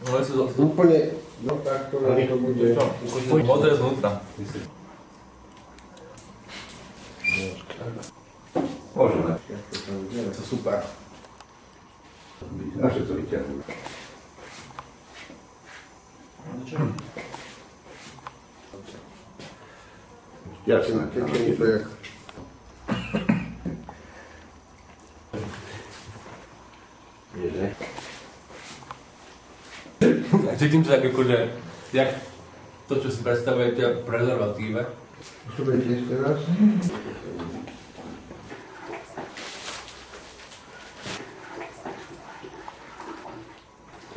Ale sú zase úplne, no tak to bude. Modré znútra. Môžeme. To super. Naše to vyťahujú. Jasné. To je Cítim to tak akože, jak to, čo si predstavujete v prezervatíve. čo budete teraz?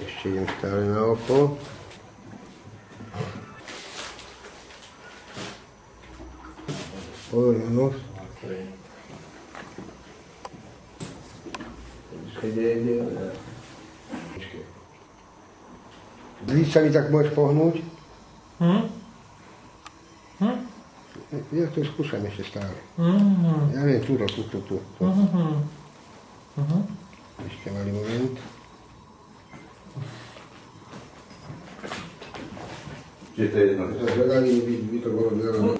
Ešte idem stále na oko. Pozor na nos. Blíž sa mi tak môžeš pohnúť? Ja to skúšam ešte stále. Ja viem, tu. Ešte malý moment. Čiže to je jedno. Zvedali by to bolo veľa.